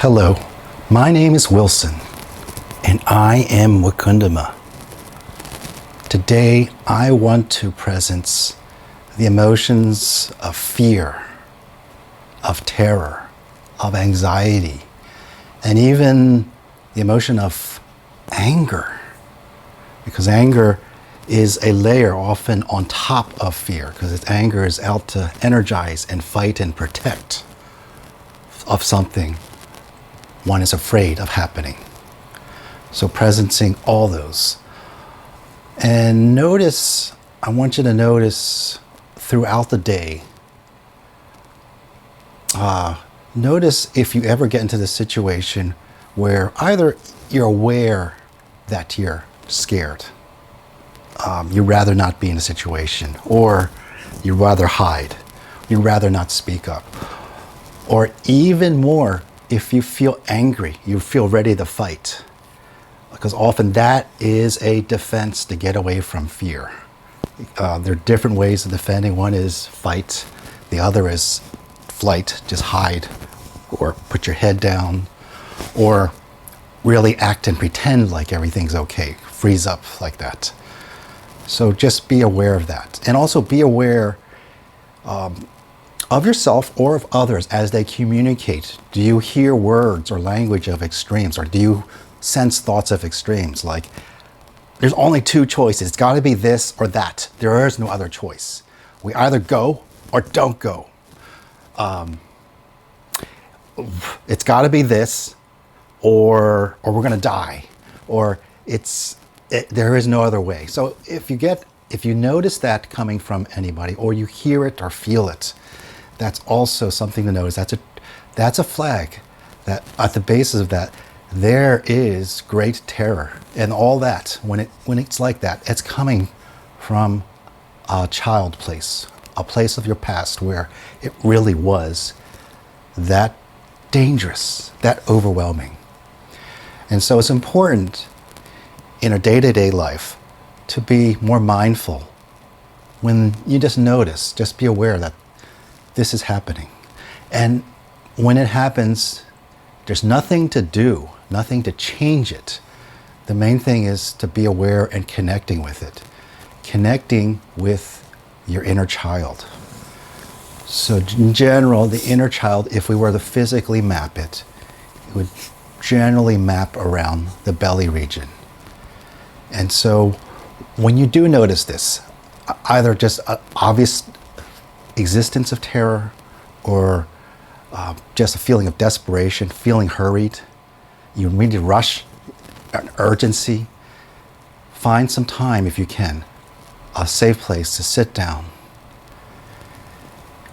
Hello, my name is Wilson, and I am WakundaMa. Today, I want to present the emotions of fear, of terror, of anxiety, and even the emotion of anger. Because anger is a layer often on top of fear, because anger is out to energize and fight and protect of something one is afraid of happening. So presencing all those. And notice, I want you to notice throughout the day, notice if you ever get into the situation where either you're aware that you're scared, you'd rather not be in a situation, or you'd rather hide, you'd rather not speak up. Or even more, if you feel angry, you feel ready to fight. Because often that is a defense to get away from fear. There are different ways of defending. One is fight, the other is flight, just hide, or put your head down, or really act and pretend like everything's okay, freeze up like that. So just be aware of that. And also be aware of yourself or of others as they communicate. Do you hear words or language of extremes, or do you sense thoughts of extremes? Like, there's only two choices. It's got to be this or that. There is no other choice. We either go or don't go. It's got to be this, or we're going to die, or there is no other way. So if you notice that coming from anybody, or you hear it or feel it, that's also something to notice. That's a flag that at the basis of that, there is great terror. And all that, when it's like that, it's coming from a child place, a place of your past where it really was that dangerous, that overwhelming. And so it's important in a day-to-day life to be more mindful. When you just notice, just be aware that this is happening. And when it happens, there's nothing to do, nothing to change it. The main thing is to be aware and connecting with it. Connecting with your inner child. So in general, the inner child, if we were to physically map it, it would generally map around the belly region. And so when you do notice this, either just an obvious existence of terror, or just a feeling of desperation, feeling hurried, you need to rush, an urgency, find some time if you can, a safe place to sit down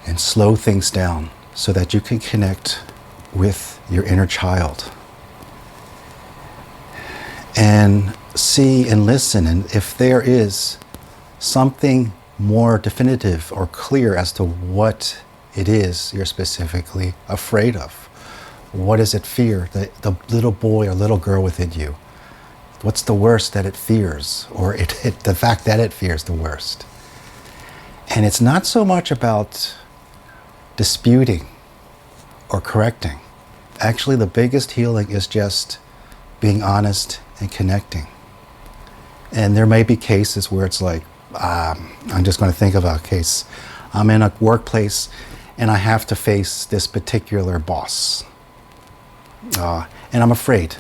and slow things down so that you can connect with your inner child. And see and listen, and if there is something more definitive or clear as to what it is you're specifically afraid of. What does it fear? The little boy or little girl within you. What's the worst that it fears? Or the fact that it fears the worst. And it's not so much about disputing or correcting. Actually, the biggest healing is just being honest and connecting. And there may be cases where it's like, I'm just going to think of a case. I'm in a workplace and I have to face this particular boss. And I'm afraid.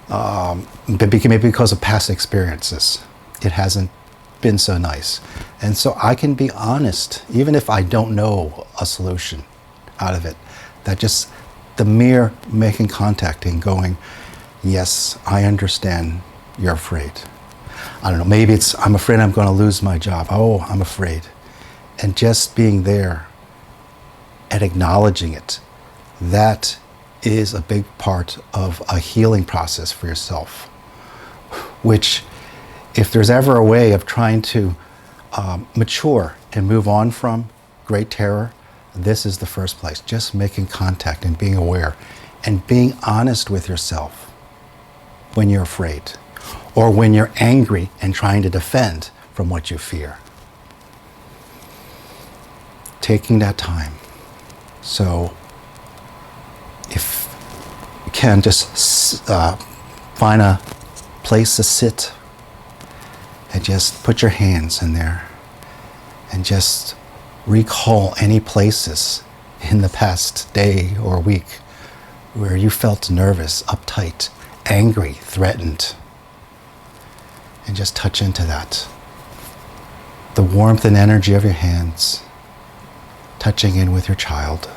Maybe because of past experiences. It hasn't been so nice. And so I can be honest, even if I don't know a solution out of it. That just the mere making contact and going, yes, I understand you're afraid. I don't know, maybe it's, I'm afraid I'm going to lose my job. Oh, I'm afraid. And just being there and acknowledging it, that is a big part of a healing process for yourself. Which, if there's ever a way of trying to mature and move on from great terror, this is the first place. Just making contact and being aware and being honest with yourself when you're afraid, or when you're angry and trying to defend from what you fear. Taking that time. So if can, just find a place to sit and just put your hands in there and just recall any places in the past day or week where you felt nervous, uptight, angry, threatened. And just touch into that. The warmth and energy of your hands, touching in with your child.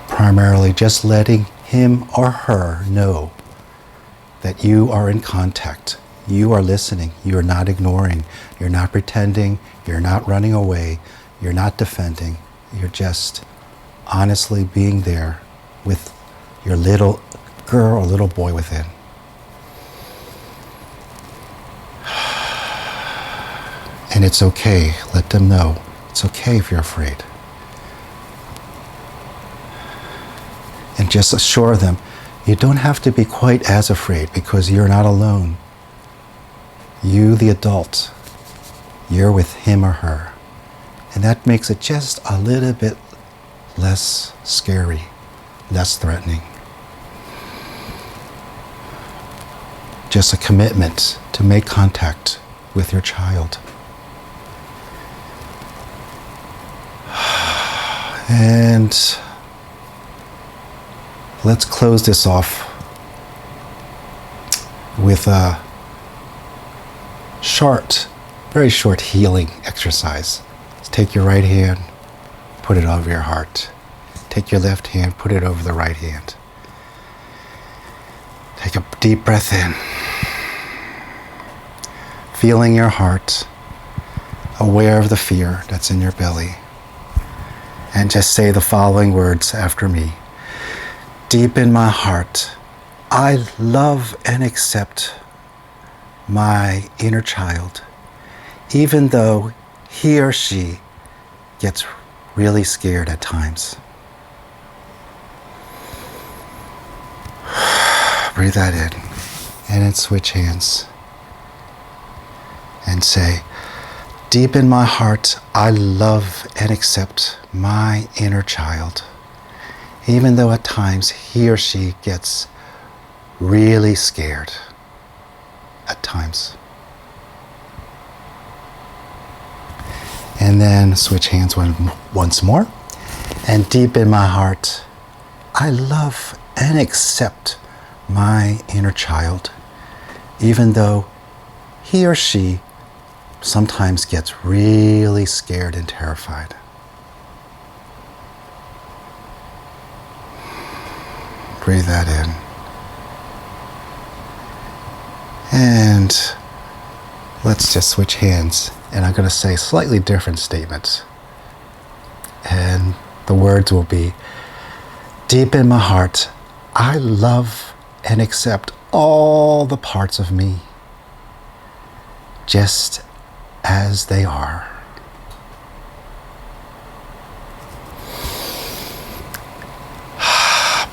Primarily just letting him or her know that you are in contact. You are listening. You are not ignoring. You're not pretending. You're not running away. You're not defending. You're just honestly being there with your little girl or little boy within. And it's okay. Let them know. It's okay if you're afraid. And just assure them, you don't have to be quite as afraid because you're not alone. You, the adult, you're with him or her. And that makes it just a little bit less scary, less threatening. Just a commitment to make contact with your child. And let's close this off with a very short healing exercise. Let's take your right hand, put it over your heart. Take your left hand, put it over the right hand. Take a deep breath in. Feeling your heart, aware of the fear that's in your belly. And just say the following words after me. Deep in my heart, I love and accept my inner child, even though he or she gets really scared at times. Breathe that in, and then switch hands and say, deep in my heart, I love and accept my inner child, even though at times he or she gets really scared at times. And then switch hands once more. And deep in my heart, I love and accept my inner child, even though he or she sometimes gets really scared and terrified. Breathe that in. And let's just switch hands. And I'm going to say slightly different statements. And the words will be, deep in my heart, I love and accept all the parts of me, just as they are.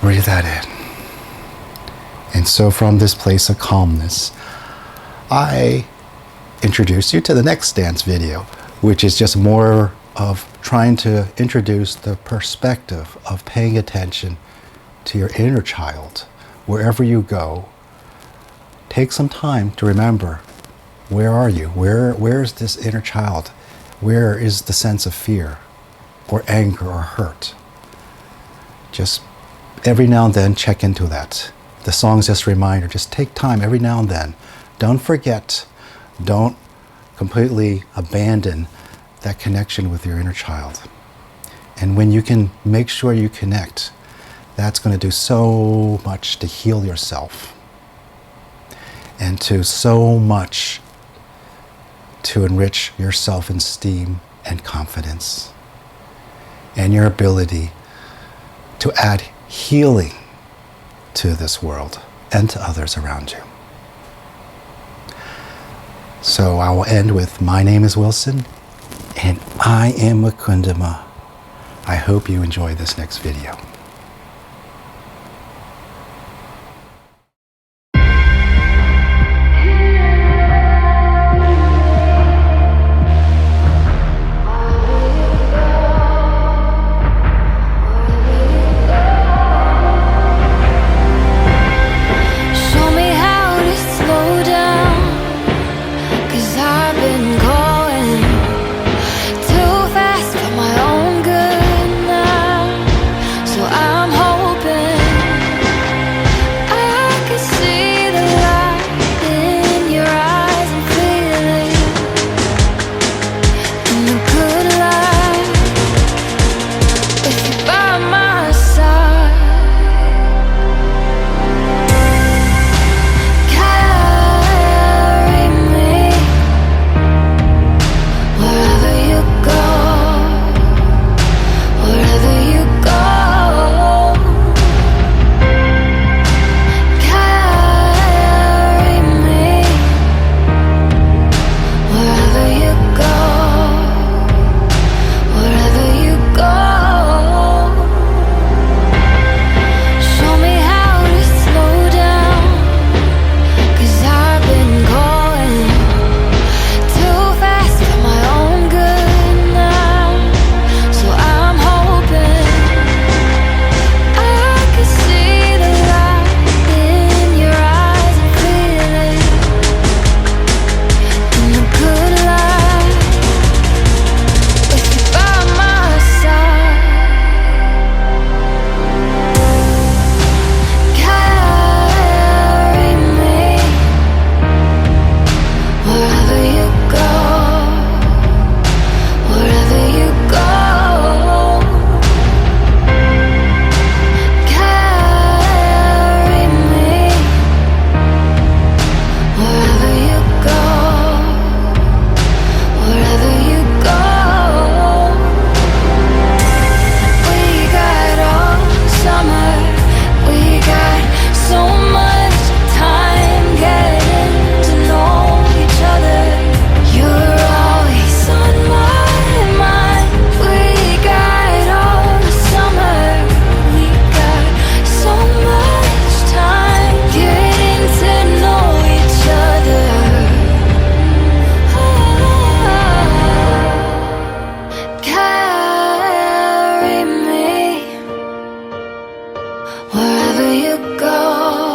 Breathe that in. And so from this place of calmness, I introduce you to the next dance video, which is just more of trying to introduce the perspective of paying attention to your inner child. Wherever you go, take some time to remember, where are you? Where's this inner child? Where is the sense of fear or anger or hurt? Just every now and then check into that. The song's just a reminder. Just take time every now and then. Don't forget. Don't completely abandon that connection with your inner child. And when you can make sure you connect, that's going to do so much to heal yourself and to so much to enrich your self-esteem and confidence and your ability to add healing to this world and to others around you. So I will end with, my name is Wilson, and I am WakundaMa. I hope you enjoy this next video. wherever you go.